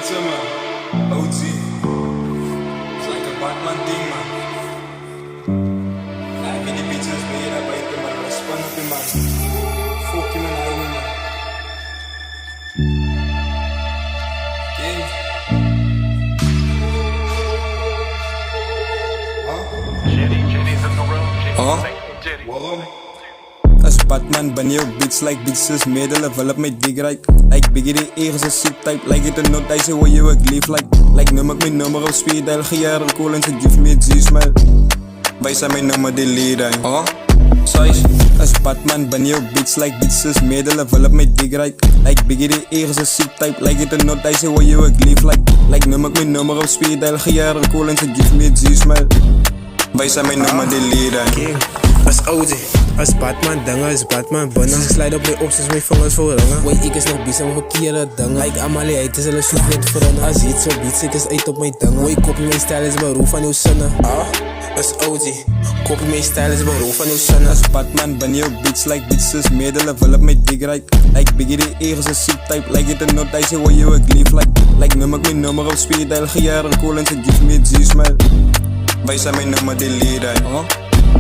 pizza, man. OG. It's like a Batman thing, man. Nah, ik weet die pizzas ben je daar buiten, man. Dat is spannend, man. Fuck je, man, ouwe, man. King. Jenny's in the room. Huh? Jenny. Waarom? As Batman ben je op beats like beats is middelen wel op my dig right. Like Biggie die eigen is sick type. Like it a note I say where you a gleef like noem ek my nummer op speed dial gejaar cool en ze give me a G-smile. Wij zijn mijn nummer die lead huh? Size. As Batman ben je op beats like beats is middelen wel op my dig right. Like Biggie die eigen is sick type. Like it a note I say where you a gleef like noem ek my nummer op speed dial gejaar cool en ze give me a G-smile. Wij zijn mijn nummer die lead King, as OG, as Batman dingen, as Batman binnen. Slide op my opties, my vingers voor ringen. Wait, ik is nog bezig met verkeerde dingen. Like Amalie, het is hulle soep net veranderen. As iets zo beats, ik is uit op my dingen. Wait, copy my style is beroep van uw zinnen. As OG, copy my style is beroep van uw zinnen. As Batman ben je op beats like beats is middelen wel op my dig right. Like Biggie die eigen is sick type. Like it a note I say where you a gleef like noem ek my nummer op speed dial gejaar cool en ze give me a G-smile. Wij zijn mijn nummer die lead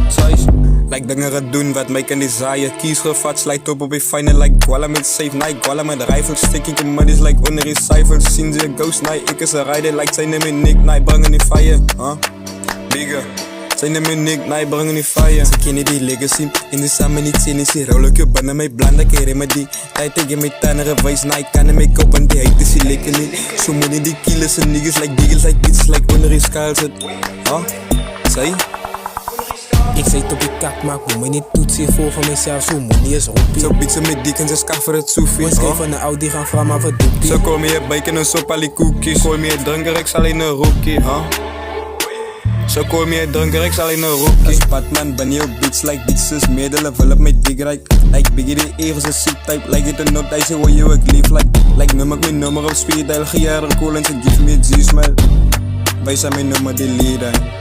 Size. Like dingen gaan doen wat mij kan desire. Kies gevat, slijt op je final like Guala met safe night. Guala met rifle, sticking commodities like onder die cijfers. Zien ze een ghost night, ik is een rider like zij nemen nick night. Brengen die fire, bigger. Zij nemen nick night, brengen die fire. Ze kennen die legacy, in de samen niet zien. Is hier rollen, ik ben mij blanda, keren met die. Tijd tegen mij tannere wijs night. Kan hem make up en die heet is die lekker niet. Zo moet die killers en niggas like diggers like beats like onder die schaal zit. Zij? Ik zei het op die kak, maar ik moet me niet toetsen voor van mezelf. Zo money is hoppie. Zo bietsen met dik en ze skaffer het soefie. We schrijven van de Audi gaan vragen maar wat doet die. Zo kom je bike en zo pali cookies. Call me a drinker, ik zal in een rookie, Zo call me a drinker, ik zal in een rookie. As Batman ben je op beats like beats is middelen wel op my dig right. Like Biggie die eigen is sick type. Like it a note I say where you a gleef like noem ek my nummer op speed dial gejaar cool en ze give me a G-smile. Wij zijn mijn nummer die lead